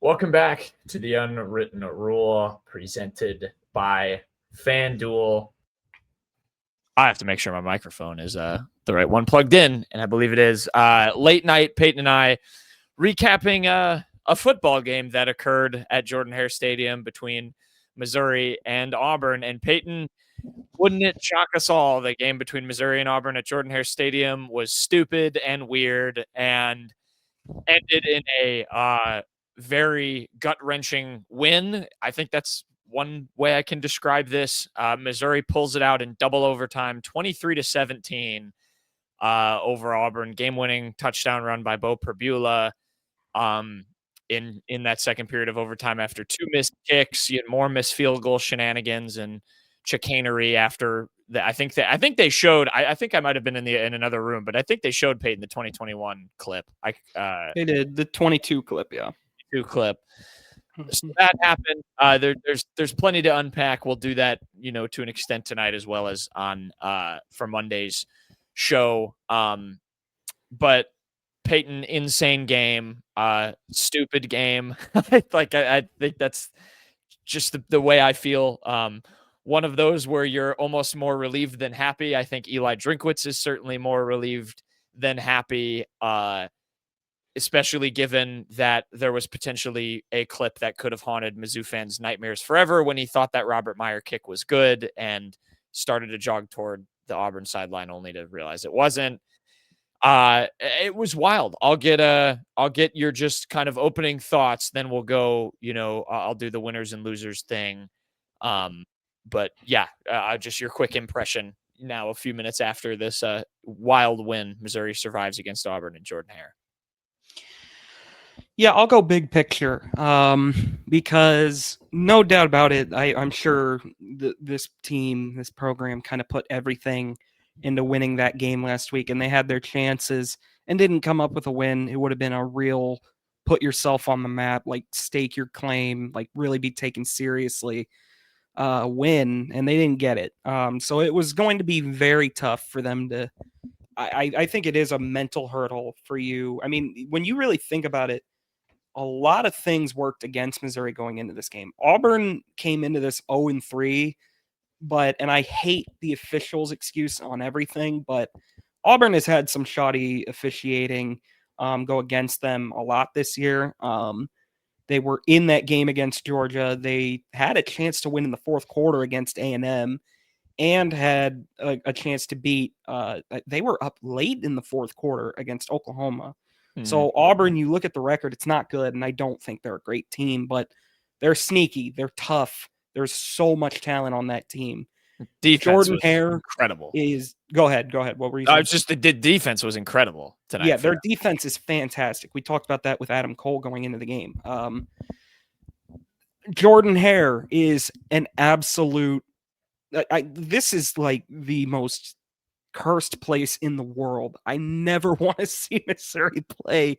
Welcome back to the Unwritten Rule presented by FanDuel. I have to make sure my microphone is the right one plugged in, and I believe it is. Late night, Payton and I recapping a football game that occurred at Jordan-Hare Stadium between Missouri and Auburn. And Payton, wouldn't it shock us all, the game between Missouri and Auburn at Jordan-Hare Stadium was stupid and weird and ended in a very gut-wrenching win. I think that's one way I can describe this. Missouri pulls it out in double overtime, 23-17 over Auburn. Game-winning touchdown run by Beau Pribula in that second period of overtime after two missed kicks. You had more missed field goal shenanigans and chicanery after that. I think they showed. I think I might have been in another room, but I think they showed Payton the 2021 clip. They did the 22 clip, yeah. 22 clip. So that happened. There's plenty to unpack. We'll do that, to an extent tonight as well as on for Monday's show. But Payton, insane game, stupid game. I think that's just the way I feel. One of those where you're almost more relieved than happy. I think Eli Drinkwitz is certainly more relieved than happy, especially given that there was potentially a clip that could have haunted Mizzou fans' nightmares forever when he thought that Robert Meyer kick was good and started to jog toward the Auburn sideline only to realize it wasn't. It was wild. I'll get your just kind of opening thoughts. Then we'll go, I'll do the winners and losers thing. But yeah, just your quick impression now, a few minutes after this wild win Missouri survives against Auburn and Jordan-Hare. Yeah, I'll go big picture because no doubt about it, I'm sure this team, this program kind of put everything into winning that game last week, and they had their chances and didn't come up with a win. It would have been a real put yourself on the map, like stake your claim, like really be taken seriously win, and they didn't get it. So it was going to be very tough for them to. I think it is a mental hurdle for you. I mean, when you really think about it, a lot of things worked against Missouri going into this game. Auburn came into this 0-3, and I hate the officials' excuse on everything, but Auburn has had some shoddy officiating go against them a lot this year. They were in that game against Georgia. They had a chance to win in the fourth quarter against A&M and had a chance to beat. They were up late in the fourth quarter against Oklahoma. Mm-hmm. So Auburn, you look at the record, it's not good, and I don't think they're a great team, but they're sneaky. They're tough. There's so much talent on that team. Jordan-Hare incredible. Go ahead. What were you saying? Just the defense was incredible tonight. Yeah, their defense is fantastic. We talked about that with Adam Cole going into the game. Jordan-Hare is an absolute. This is like the most cursed place in the world. I never want to see Missouri play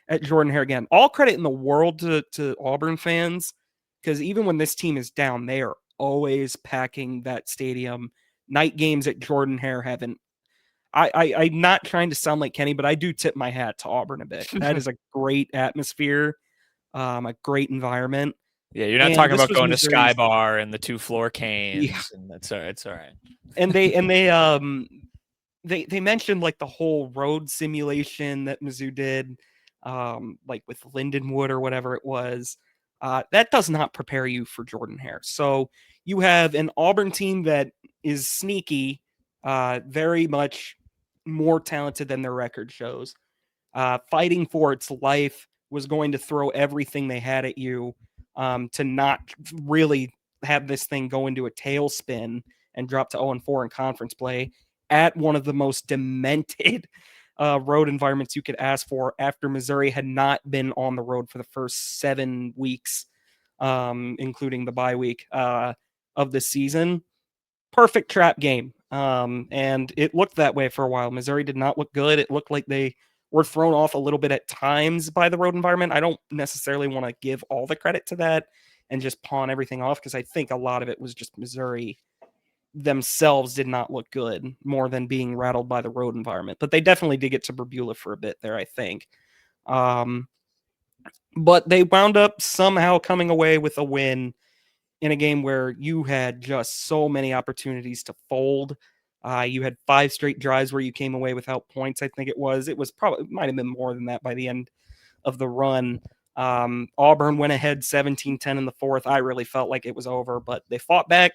at Jordan-Hare again. All credit in the world to Auburn fans, because even when this team is down, they are always packing that stadium. Night games at Jordan-Hare haven't. I'm not trying to sound like Kenny, but I do tip my hat to Auburn a bit. That is a great atmosphere, a great environment. Yeah, you're not talking about going to Sky Bar and the 2-floor canes. Yeah. And it's all right. And they mentioned like the whole road simulation that Mizzou did, like with Lindenwood or whatever it was. That does not prepare you for Jordan-Hare. So you have an Auburn team that is sneaky, very much more talented than their record shows, fighting for its life, was going to throw everything they had at you to not really have this thing go into a tailspin and drop to 0-4 in conference play at one of the most demented road environments you could ask for after Missouri had not been on the road for the first 7 weeks, including the bye week of the season. Perfect trap game. And it looked that way for a while. Missouri did not look good. It looked like they were thrown off a little bit at times by the road environment. I don't necessarily want to give all the credit to that and just pawn everything off, because I think a lot of it was just Missouri themselves did not look good more than being rattled by the road environment. But they definitely did get to Pribula for a bit there, I think. but they wound up somehow coming away with a win in a game where you had just so many opportunities to fold. You had 5 straight drives where you came away without points. I think it was. It might have been more than that by the end of the run. Auburn went ahead 17-10 in the fourth. I really felt like it was over, but they fought back.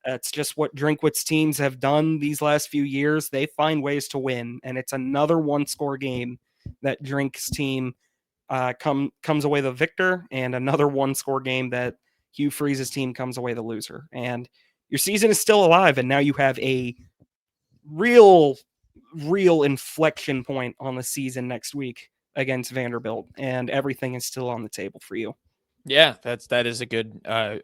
That's just what Drinkwitz's teams have done these last few years. They find ways to win, and it's another one-score game that Drink's team comes away the victor, and another one-score game that Hugh Freeze's team comes away the loser. And your season is still alive, and now you have a real inflection point on the season next week against Vanderbilt, and everything is still on the table for you. Yeah, that is a good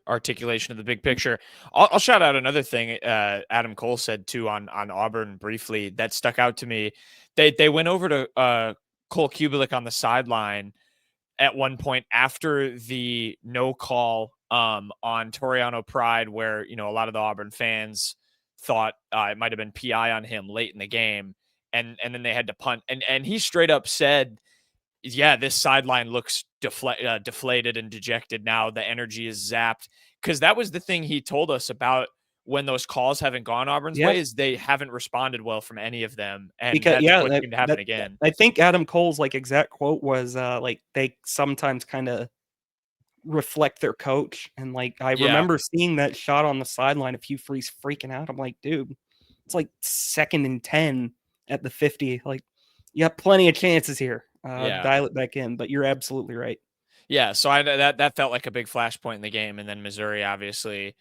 articulation of the big picture. I'll shout out another thing Adam Cole said too on Auburn briefly that stuck out to me. They went over to Cole Kubelik on the sideline at one point after the no call on Toriano Pride, where a lot of the Auburn fans thought it might have been PI on him late in the game, and then they had to punt, and he straight up said, yeah, this sideline looks deflated and dejected now. The energy is zapped, because that was the thing he told us about when those calls haven't gone Auburn's way, is they haven't responded well from any of them, and because that's what seemed to happen again. I think Adam Cole's exact quote was they sometimes kind of reflect their coach, and I remember seeing that shot on the sideline of Hugh Freeze freaking out. I'm like, dude, it's 2nd and 10 at the 50. You have plenty of chances here. Dial it back in, but you're absolutely right. Yeah, so that felt like a big flashpoint in the game, and then Missouri obviously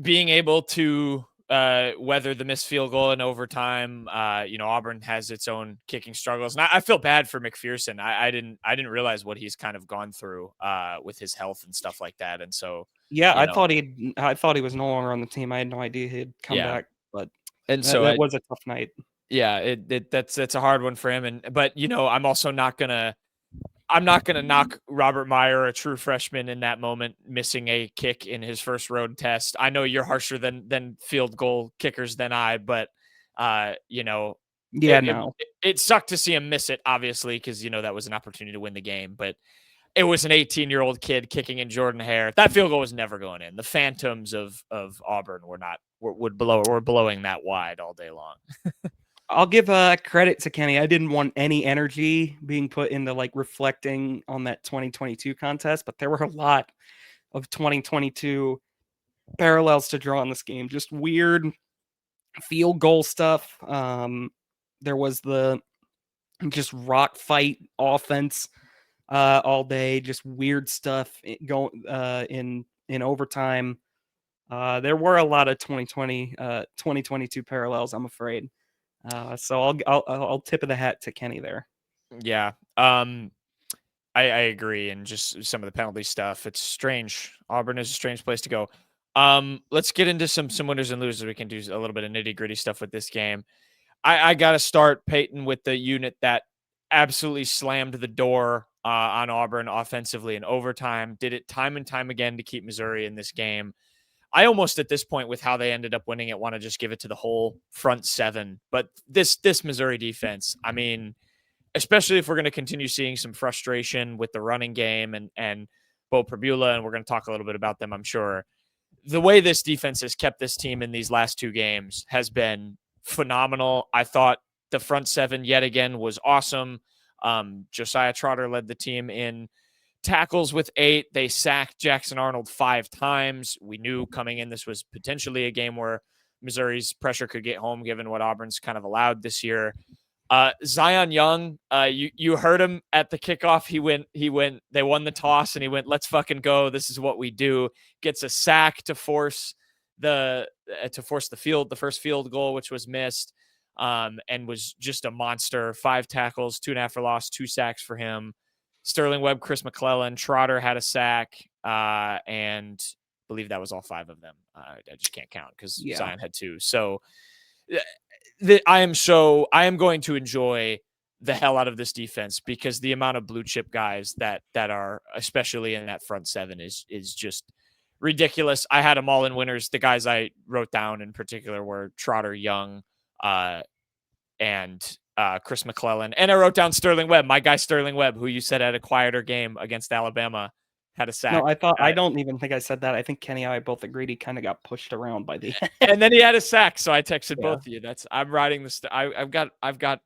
being able to weather the missed field goal in overtime. Auburn has its own kicking struggles, and I feel bad for McPherson. I didn't realize what he's kind of gone through with his health and stuff like that, and so yeah, I thought he was no longer on the team. I had no idea he'd come back, but and so that was a tough night. Yeah, that's a hard one for him, but I'm also not gonna knock Robert Meyer, a true freshman, in that moment, missing a kick in his first road test. I know you're harsher than field goal kickers than I, but it sucked to see him miss it, obviously, because that was an opportunity to win the game. But it was an 18-year-old kid kicking in Jordan-Hare. That field goal was never going in. The Phantoms of Auburn were blowing that wide all day long. I'll give credit to Kenny. I didn't want any energy being put into reflecting on that 2022 contest, but there were a lot of 2022 parallels to draw in this game. Just weird field goal stuff. There was the just rock fight offense all day. Just weird stuff going in overtime. There were a lot of 2022 parallels, I'm afraid. So I'll tip of the hat to Kenny there. Yeah. I agree. And just some of the penalty stuff. It's strange. Auburn is a strange place to go. Let's get into some winners and losers. We can do a little bit of nitty gritty stuff with this game. I got to start Payton with the unit that absolutely slammed the door on Auburn offensively in overtime. Did it time and time again to keep Missouri in this game. I almost at this point, with how they ended up winning it, want to just give it to the whole front seven. But this Missouri defense, I mean, especially if we're going to continue seeing some frustration with the running game and Beau Pribula, and we're going to talk a little bit about them, I'm sure. The way this defense has kept this team in these last two games has been phenomenal. I thought the front seven yet again was awesome. Josiah Trotter led the team in tackles with 8. They sacked Jackson Arnold 5 times. We knew coming in this was potentially a game where Missouri's pressure could get home, given what Auburn's kind of allowed this year. Zion Young, you heard him at the kickoff. He went, they won the toss and he went, let's fucking go. This is what we do. Gets a sack to force the first field goal, which was missed. And was just a monster. 5 tackles, 2.5 for loss, 2 sacks for him. Sterling Webb, Chris McClellan, Trotter had a sack, and I believe that was all 5 of them. I just can't count because Zion had 2. So I am going to enjoy the hell out of this defense, because the amount of blue chip guys that are especially in that front seven is just ridiculous. I had them all in winners. The guys I wrote down in particular were Trotter, Young, and Chris McClellan. And I wrote down Sterling Webb, my guy Sterling Webb, who you said had a quieter game against Alabama, had a sack. No, I don't even think I said that. I think Kenny and I both agreed he kind of got pushed around by the end. And then he had a sack, so I texted Yeah. both of you. I'm riding this. I've got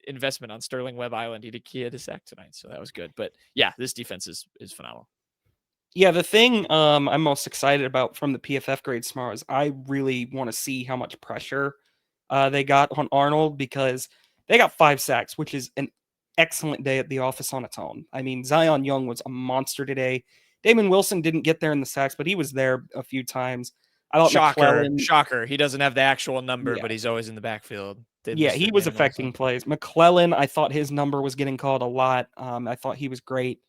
investment on Sterling Webb Island. He had a sack tonight, so that was good. But yeah, this defense is phenomenal. Yeah, the thing I'm most excited about from the PFF grades tomorrow is I really want to see how much pressure they got on Arnold, because they got 5 sacks, which is an excellent day at the office on its own. I mean, Zion Young was a monster today. Damon Wilson didn't get there in the sacks, but he was there a few times. I thought McClellan, Shocker. He doesn't have the actual number, yeah, but he's always in the backfield. yeah, he was affecting plays. McClellan, I thought his number was getting called a lot. I thought he was great.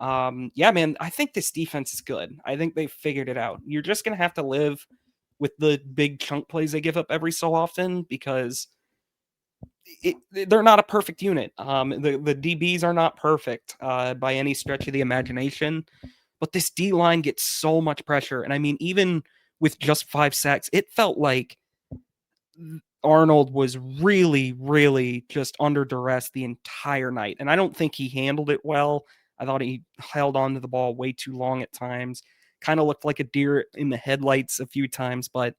Yeah, man, I think this defense is good. I think they figured it out. You're just going to have to live with the big chunk plays they give up every so often, because they're not a perfect unit. The DBs are not perfect by any stretch of the imagination, but this D line gets so much pressure. And I mean, even with just 5 sacks, it felt like Arnold was really, really just under duress the entire night. And I don't think he handled it well. I thought he held on to the ball way too long at times, kind of looked like a deer in the headlights a few times, but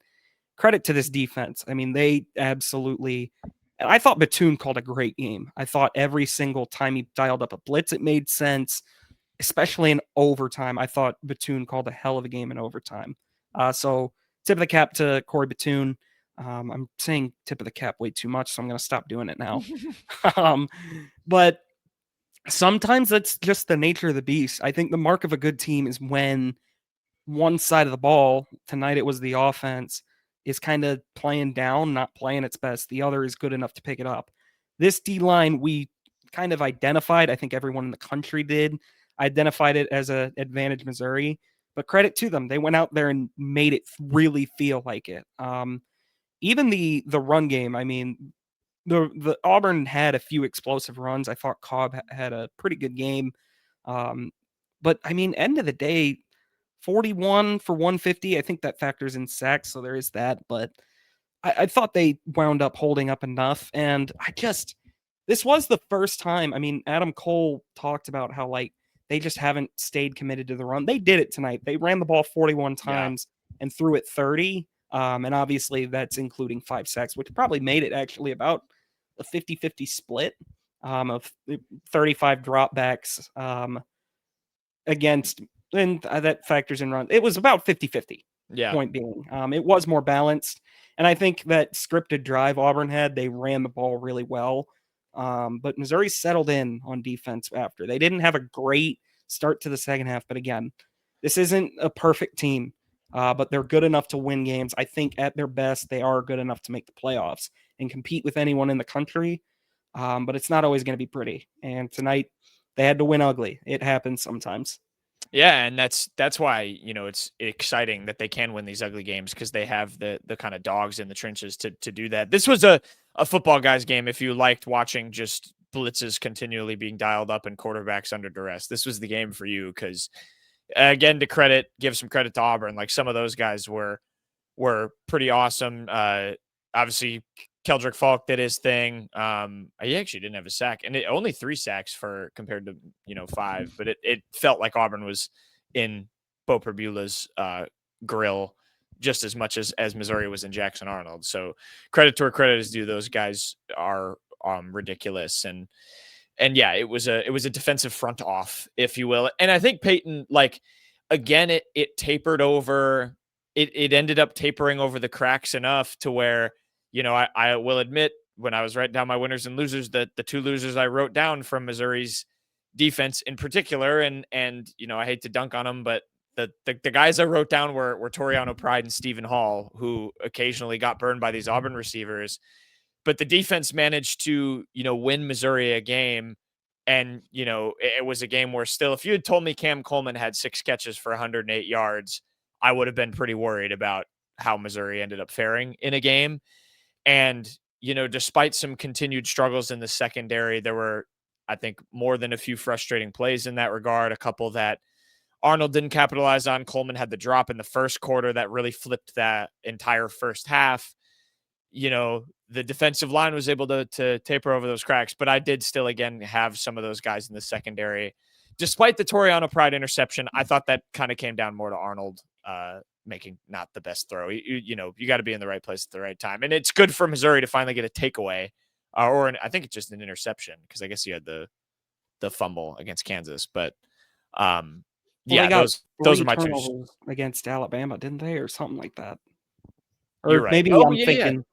credit to this defense. I mean, they absolutely, and I thought Batoon called a great game. I thought every single time he dialed up a blitz, it made sense, especially in overtime. I thought Batoon called a hell of a game in overtime. So tip of the cap to Corey Batoon. I'm saying tip of the cap way too much, so I'm going to stop doing it now. But sometimes that's just the nature of the beast. I think the mark of a good team is when one side of the ball, tonight it was the offense, is kind of playing down, not playing its best. The other is good enough to pick it up. This D line, we kind of identified, I think everyone in the country did, identified it as an advantage Missouri, but credit to them. They went out there and made it really feel like it. Even the run game, I mean, the Auburn had a few explosive runs. I thought Cobb had a pretty good game. But I mean, end of the day, 41 for 150. I think that factors in sacks, so there is that. But I thought they wound up holding up enough. And this was the first time. I mean, Adam Cole talked about how, like, they just haven't stayed committed to the run. They did it tonight. They ran the ball 41 times and threw it 30. And obviously, that's including 5 sacks, which probably made it actually about a 50-50 split of 35 dropbacks against, and that factors in run. It was about 50-50. Yeah. Point being, it was more balanced. And I think that scripted drive Auburn had, they ran the ball really well. But Missouri settled in on defense after. They didn't have a great start to the second half, but again, this isn't a perfect team, but they're good enough to win games. I think at their best, they are good enough to make the playoffs and compete with anyone in the country. But it's not always going to be pretty. And tonight, they had to win ugly. It happens sometimes. Yeah, and that's why, it's exciting that they can win these ugly games, because they have the kind of dogs in the trenches to do that. This was a football guys game. If you liked watching just blitzes continually being dialed up and quarterbacks under duress, this was the game for you, because again, give some credit to Auburn. Like, some of those guys were pretty awesome. Obviously, Keldrick Falk did his thing. He actually didn't have a sack, and only 3 sacks compared to 5. But it felt like Auburn was in Beau Pribula's grill just as much as Missouri was in Jackson Arnold. So credit to where credit is due. Those guys are ridiculous, and yeah, it was a defensive front off, if you will. And I think Payton, like, again, it tapered over. It ended up tapering over the cracks enough to where, I will admit, when I was writing down my winners and losers, the 2 losers I wrote down from Missouri's defense in particular, and I hate to dunk on them, but the guys I wrote down were Toriano Pride and Stephen Hall, who occasionally got burned by these Auburn receivers. But the defense managed to, win Missouri a game. And, it was a game where still, if you had told me Cam Coleman had 6 catches for 108 yards, I would have been pretty worried about how Missouri ended up faring in a game. And, despite some continued struggles in the secondary, there were, I think, more than a few frustrating plays in that regard. A couple that Arnold didn't capitalize on. Coleman had the drop in the first quarter that really flipped that entire first half. the defensive line was able to taper over those cracks, but I did still again have some of those guys in the secondary. Despite the Toriano Pride interception, I thought that kind of came down more to Arnold making not the best throw. You got to be in the right place at the right time, and it's good for Missouri to finally get a takeaway, I think it's just an interception because I guess he had the fumble against Kansas, but They got those three are my two. turnovers against Alabama, didn't they, or something like that? You're Or right. maybe Oh I'm yeah. thinking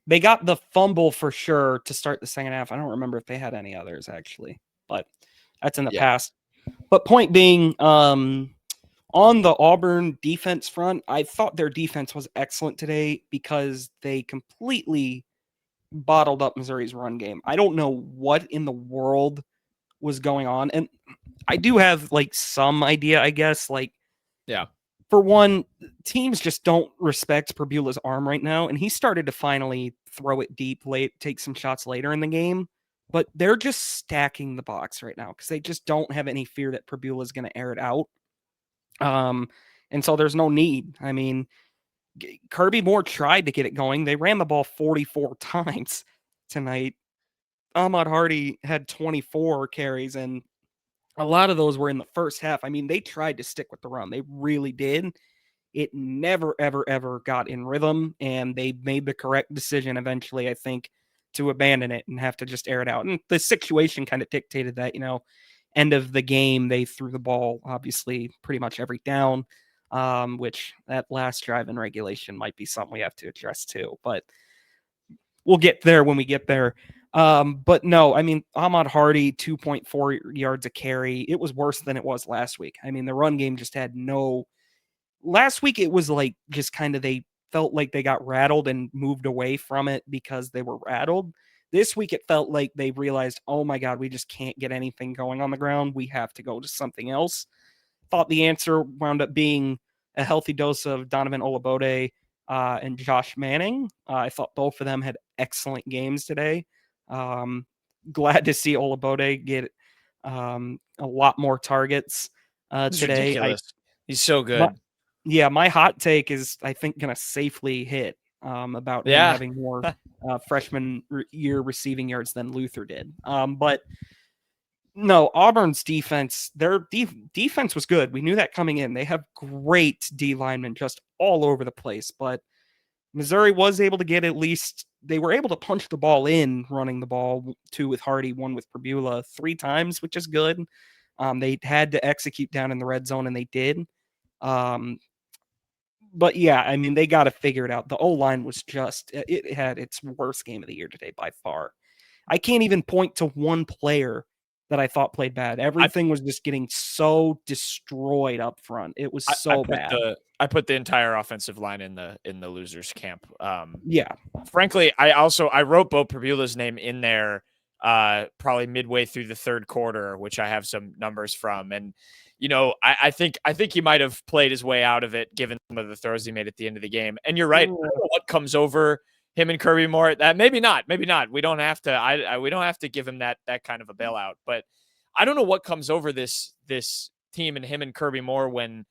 they got the fumble for sure to start the second half. I don't remember if they had any others actually, but that's in the past. But point being, on the Auburn defense front, I thought their defense was excellent today because they completely bottled up Missouri's run game. I don't know what in the world was going on. And I do have like some idea, I guess. Like, yeah. For one, teams just don't respect Pribula's arm right now, and he started to finally throw it deep late, take some shots later in the game. But they're just stacking the box right now because they just don't have any fear that Pribula is going to air it out. And so there's no need. I mean, Kirby Moore tried to get it going. They ran the ball 44 times tonight. Ahmad Hardy had 24 carries, and a lot of those were in the first half. I mean, they tried to stick with the run. They really did. It never, ever, ever got in rhythm, and they made the correct decision eventually, I think, to abandon it and have to just air it out. And the situation kind of dictated that, end of the game, they threw the ball, obviously, pretty much every down, which that last drive in regulation might be something we have to address too. But we'll get there when we get there. But no, I mean, Ahmad Hardy, 2.4 yards a carry. It was worse than it was last week. I mean, the run game just had no... Last week, it was like just kind of they felt like they got rattled and moved away from it because they were rattled. This week, it felt like they realized, oh my God, we just can't get anything going on the ground. We have to go to something else. Thought the answer wound up being a healthy dose of Donovan Olabode and Josh Manning. I thought both of them had excellent games today. Glad to see Olabode get a lot more targets today. Ridiculous. He's so good. My hot take is, I think, going to safely hit about him having more freshman year receiving yards than Luther did. But no, Auburn's defense, their defense was good. We knew that coming in. They have great D linemen just all over the place. But Missouri was able to get at least, they were able to punch the ball in, running the ball, 2 with Hardy, 1 with Pribula, 3 times, which is good. They had to execute down in the red zone, and they did. But yeah, I mean, they got to figure it out. The O-line was just, it had its worst game of the year today by far. I can't even point to one player that I thought played bad. Everything was just getting so destroyed up front. It was so bad. I put the entire offensive line in the losers camp. Yeah. Frankly, I wrote Beau Pribula's name in there probably midway through the third quarter, which I have some numbers from. And I think he might have played his way out of it given some of the throws he made at the end of the game. And you're right. I don't know what comes over him and Kirby Moore. That maybe not. We don't have to. We don't have to give him that kind of a bailout. But I don't know what comes over this team and him and Kirby Moore when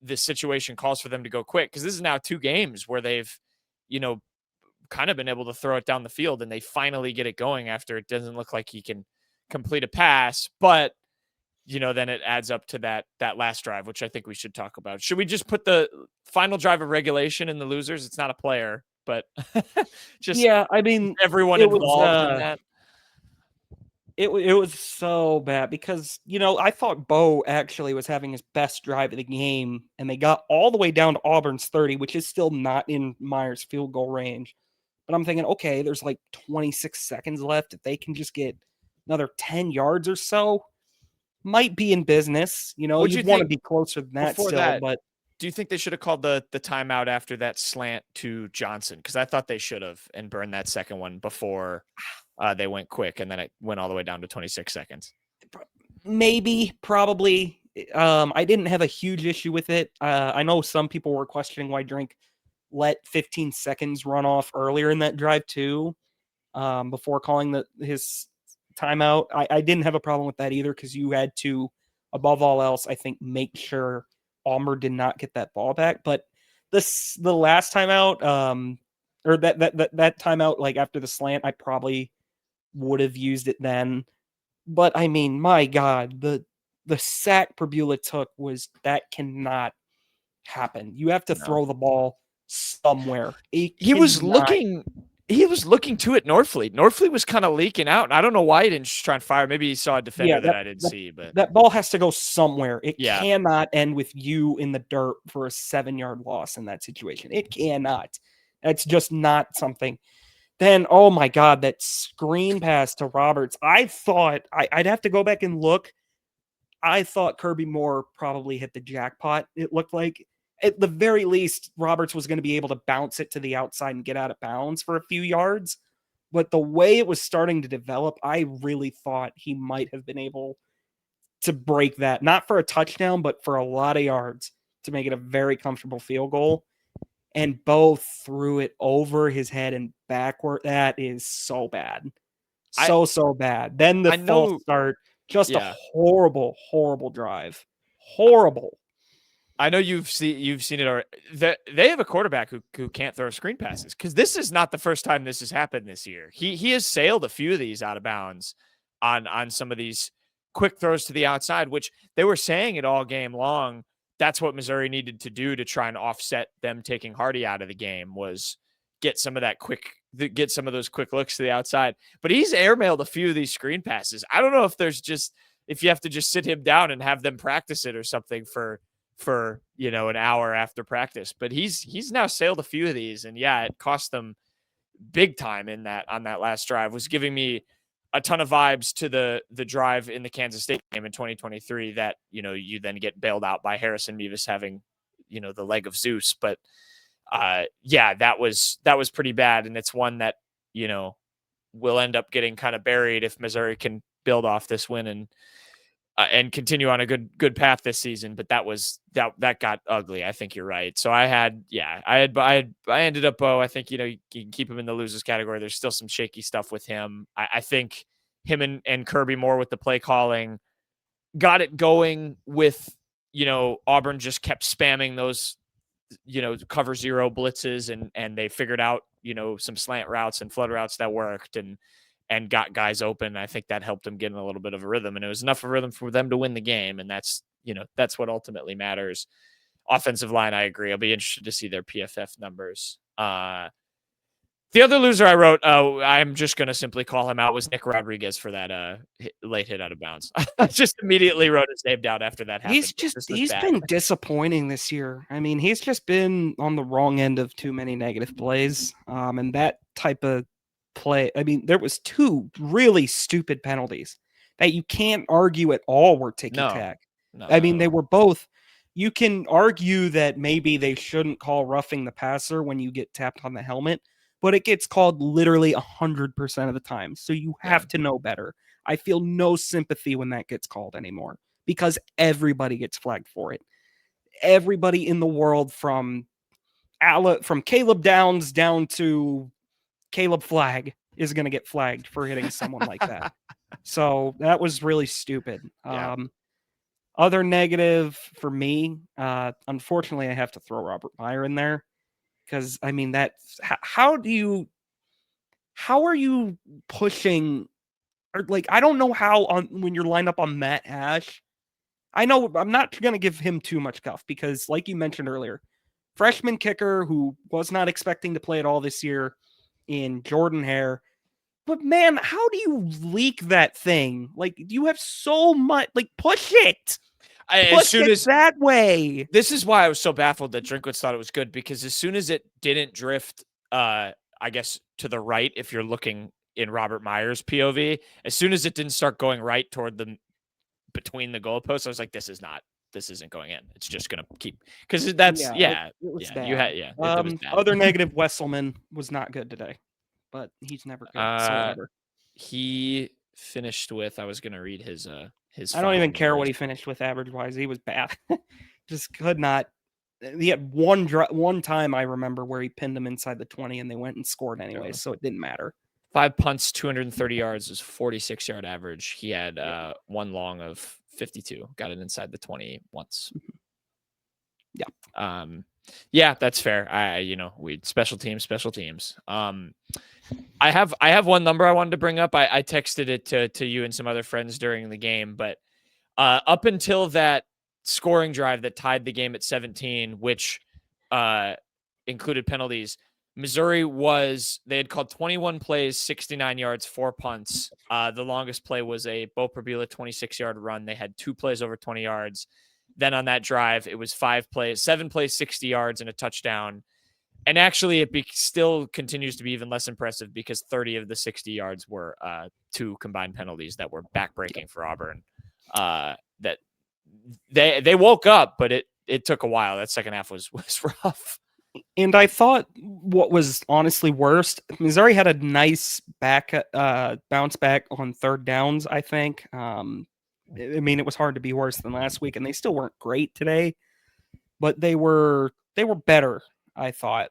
this situation calls for them to go quick, because this is now 2 games where they've kind of been able to throw it down the field, and they finally get it going after it doesn't look like he can complete a pass. But then it adds up to that last drive, which I think we should talk about. Should we just put the final drive of regulation in the losers? It's not a player, but just I mean, everyone involved in that. It was so bad because, I thought Beau actually was having his best drive of the game, and they got all the way down to Auburn's 30, which is still not in Myers' field goal range. But I'm thinking, okay, there's like 26 seconds left. If they can just get another 10 yards or so, might be in business. You'd want to be closer than that still. But do you think they should have called the timeout after that slant to Johnson? Because I thought they should have, and burned that second one before they went quick, and then it went all the way down to 26 seconds. Maybe, probably. I didn't have a huge issue with it. I know some people were questioning why Drink let 15 seconds run off earlier in that drive too, before calling his timeout. I didn't have a problem with that either, because you had to, above all else, I think, make sure Auburn did not get that ball back. But the last timeout, or that timeout, like after the slant, I probably would have used it then. But I mean, my God, the sack Pribula took that cannot happen. You have to No. throw the ball somewhere. He was looking to it Norfleet. Norfleet was kind of leaking out, and I don't know why he didn't just try and fire. Maybe he saw a defender that I didn't see, but that ball has to go somewhere. It cannot end with you in the dirt for a 7-yard loss in that situation. It cannot. That's just not something. Then, oh my God, that screen pass to Roberts. I thought I'd have to go back and look. I thought Kirby Moore probably hit the jackpot. It looked like, at the very least, Roberts was going to be able to bounce it to the outside and get out of bounds for a few yards. But the way it was starting to develop, I really thought he might have been able to break that, not for a touchdown, but for a lot of yards to make it a very comfortable field goal. And Beau threw it over his head and backward. That is so bad. So bad. Then the false start, just a horrible, horrible drive. Horrible. I know you've seen it already. They have a quarterback who can't throw screen passes, because this is not the first time this has happened this year. He has sailed a few of these out of bounds on some of these quick throws to the outside, which they were saying it all game long. That's what Missouri needed to do to try and offset them taking Hardy out of the game, was get some of those quick looks to the outside. But he's airmailed a few of these screen passes. I don't know if you have to just sit him down and have them practice it or something for an hour after practice. But he's now sailed a few of these, and it cost them big time on that last drive. Was giving me a ton of vibes to the drive in the Kansas State game in 2023 that, you then get bailed out by Harrison Mevis having, the leg of Zeus. But that was pretty bad. And it's one that, will end up getting kind of buried if Missouri can build off this win and continue on a good path this season. But that got ugly. I think you're right. So I ended up Beau. I think, you can keep him in the losers category. There's still some shaky stuff with him. I think him and Kirby Moore with the play calling got it going with, Auburn just kept spamming those, cover zero blitzes, and they figured out, some slant routes and flood routes that worked and got guys open. I think that helped them get in a little bit of a rhythm, and it was enough of a rhythm for them to win the game. And that's what ultimately matters. Offensive line, I agree. I'll be interested to see their PFF numbers. The other loser I wrote, I'm just going to simply call him out, was Nick Rodriguez for that late hit out of bounds. I just immediately wrote his name down after that happened. He's been disappointing this year. I mean, he's just been on the wrong end of too many negative plays. And that type of play, I mean, there was 2 really stupid penalties that you can't argue at all were ticky-tack. No, I mean, they were both. You can argue that maybe they shouldn't call roughing the passer when you get tapped on the helmet, but it gets called literally 100% of the time. So you have to know better. I feel no sympathy when that gets called anymore, because everybody gets flagged for it. Everybody in the world, from Caleb Downs down to Caleb Flagg, is going to get flagged for hitting someone like that. So that was really stupid. Yeah. Other negative for me, unfortunately, I have to throw Robert Meyer in there. Because, I mean, how are you pushing, or like, I don't know how when you're lined up on Matt Ash. I know I'm not going to give him too much guff, because, like you mentioned earlier, freshman kicker who was not expecting to play at all this year in Jordan-Hare. But man, how do you leak that thing? Like, you have so much, like, push it. As soon as that way. This is why I was so baffled that Drinkwitz thought it was good, because as soon as it didn't drift, I guess, to the right, if you're looking in Robert Meyer's POV, as soon as it didn't start going right toward between the goalposts, I was like, this isn't going in. It's just going to keep, because it was bad. Other negative, Wesselman was not good today, but he's never good. So whatever. He finished with, I was going to read his I don't even care what he finished with average wise. He was bad. Just could not. He had one time, I remember, where he pinned him inside the 20 and they went and scored anyway, so it didn't matter. 5 punts, 230 yards is 46-yard average. He had one long of 52. Got it inside the 20 once. Yeah, that's fair. We special teams. I have one number I wanted to bring up. I texted it to you and some other friends during the game, but up until that scoring drive that tied the game at 17, which included penalties, Missouri they had called 21 plays, 69 yards, 4 punts. The longest play was a Beau Pribula 26-yard run. They had 2 plays over 20 yards. Then on that drive, it was 7 plays, 60 yards, and a touchdown. And actually, still continues to be even less impressive because 30 of the 60 yards were 2 combined penalties that were backbreaking for Auburn. That they woke up, but it took a while. That second half was rough. And I thought what was honestly worst, Missouri had a nice bounce back on third downs, I think. It was hard to be worse than last week, and they still weren't great today, but they were better, I thought.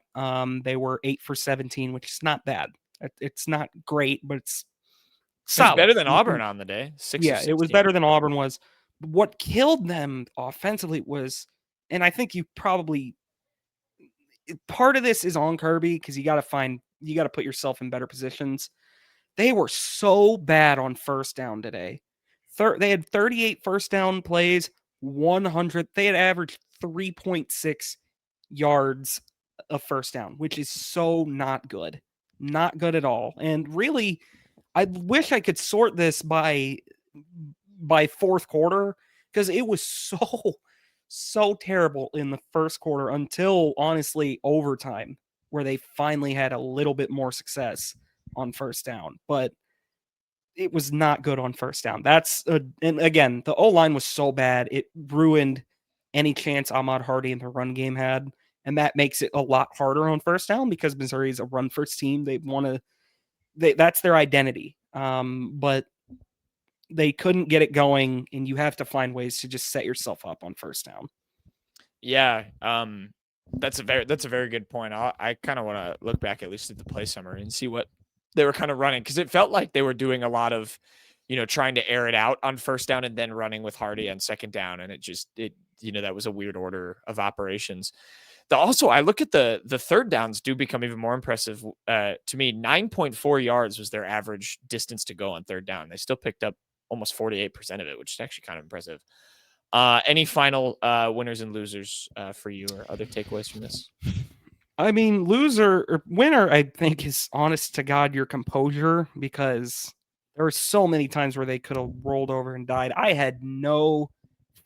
They were 8 for 17, which is not bad. It's not great, but it's solid. It's better than Auburn on the day. 6 yeah, it was better than Auburn was. What killed them offensively was, and I think you probably part of this is on Kirby because you got to put yourself in better positions. They were so bad on first down today. They had 38 first down plays, 100. They had averaged 3.6 yards of first down, which is so not good. Not good at all. And really, I wish I could sort this by fourth quarter because it was so terrible in the first quarter until honestly overtime, where they finally had a little bit more success on first down. But it was not good on first down. And again, the O-line was so bad, it ruined any chance Ahmad Hardy in the run game had. And that makes it a lot harder on first down because Missouri is a run first team. That's their identity. But they couldn't get it going, and you have to find ways to just set yourself up on first down. Yeah, that's a very good point. I kind of want to look back at least at the play summary and see what they were kind of running, because it felt like they were doing a lot of, trying to air it out on first down and then running with Hardy on second down, and that was a weird order of operations. Also, I look at the third downs do become even more impressive to me. 9.4 yards was their average distance to go on third down. They still picked up almost 48% of it, which is actually kind of impressive. Any final winners and losers for you, or other takeaways from this? I mean, loser or winner, I think, is honest to God your composure, because there were so many times where they could have rolled over and died. I had no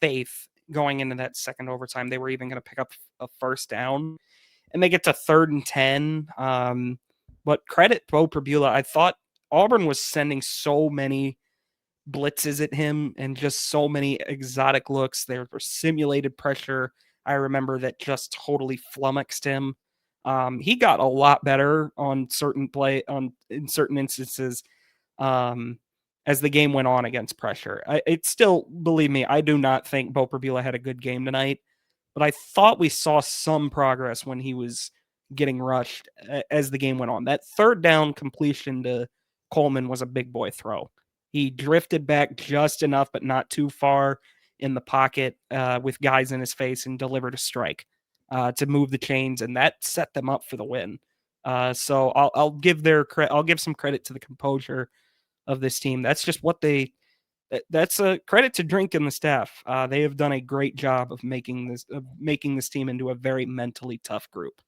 faith going into that second overtime they were even going to pick up a first down, and they get to 3rd and 10. But credit Beau Pribula. I thought Auburn was sending so many blitzes at him and just so many exotic looks. There were simulated pressure, I remember, that just totally flummoxed him. He got a lot better in certain instances as the game went on against pressure. It's still, believe me, I do not think Beau Pribula had a good game tonight, but I thought we saw some progress when he was getting rushed as the game went on. That third down completion to Coleman was a big boy throw. He drifted back just enough, but not too far in the pocket with guys in his face, and delivered a strike to move the chains, and that set them up for the win. So I'll give some credit to the composure of this team. That's just that's a credit to Drink and the staff. They have done a great job of making this team into a very mentally tough group.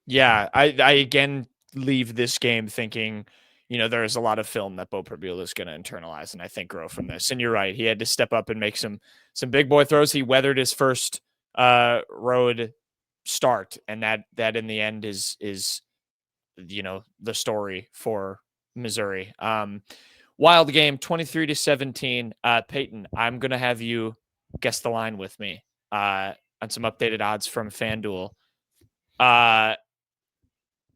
Yeah, I again leave this game thinking, there's a lot of film that Beau Pribula is going to internalize and I think grow from this. And you're right, he had to step up and make some big boy throws. He weathered his first road start, and that in the end is the story for Missouri. Wild game, 23-17. Payton, I'm going to have you guess the line with me on some updated odds from FanDuel.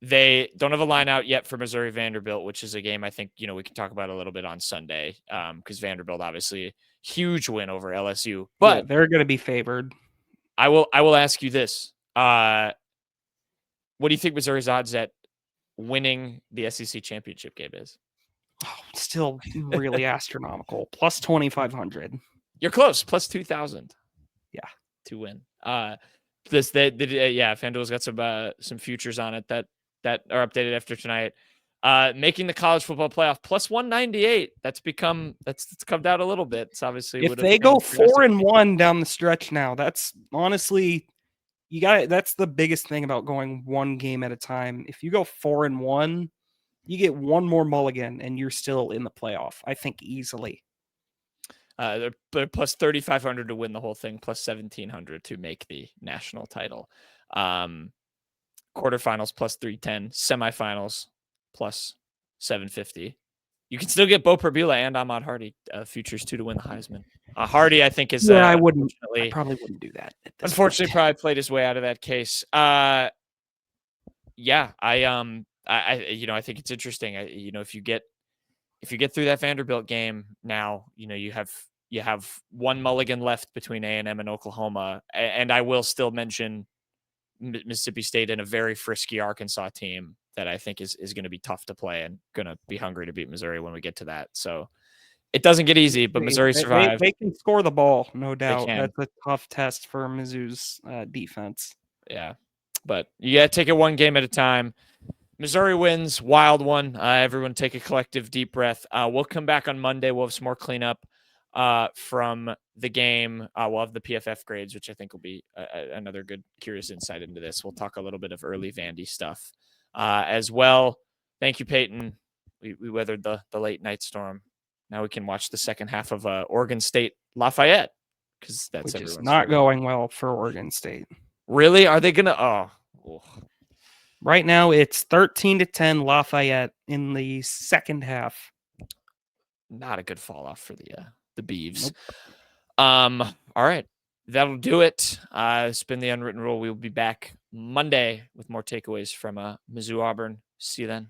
They don't have a line out yet for Missouri Vanderbilt, which is a game I think, we can talk about a little bit on Sunday, because Vanderbilt, obviously, huge win over LSU. But yeah, they're going to be favored. I will ask you this. What do you think Missouri's odds at winning the SEC championship game is? Oh, still really astronomical. Plus 2,500. You're close. Plus 2,000. Yeah. To win. FanDuel's got some futures on it that are updated after tonight. Making the college football playoff plus 198. That's come down a little bit. It's obviously if they go 4-1 down the stretch now, that's honestly that's the biggest thing about going one game at a time. If you go 4-1, you get one more mulligan and you're still in the playoff, I think, easily. They're plus 3,500 to win the whole thing, plus 1,700 to make the national title. Quarterfinals plus 310, semifinals plus 750. You can still get Beau Pribula and Ahmad Hardy futures too to win the Heisman. Hardy, I think, is I probably wouldn't do that. Unfortunately, probably played his way out of that case. I think it's interesting. If you get through that Vanderbilt game now, you have one mulligan left between A&M and Oklahoma, and I will still mention Mississippi State and a very frisky Arkansas team that I think is going to be tough to play and going to be hungry to beat Missouri when we get to that. So it doesn't get easy, but Missouri survived. They can score the ball, no doubt. That's a tough test for Mizzou's defense. Yeah, but you got to take it one game at a time. Missouri wins, wild one. Everyone take a collective deep breath. We'll come back on Monday. We'll have some more cleanup from the game. We'll have the PFF grades, which I think will be another good, curious insight into this. We'll talk a little bit of early Vandy stuff as well. Thank you, Payton. We weathered the late night storm. Now we can watch the second half of Oregon State Lafayette, because that's which is not going well for Oregon State. Really? Are they gonna? Oh. Right now, it's 13-10 Lafayette in the second half. Not a good fall off for the Beavs. Nope. All right, that'll do it. It's been the Unwritten Rule. We will be back Monday with more takeaways from Mizzou Auburn. See you then.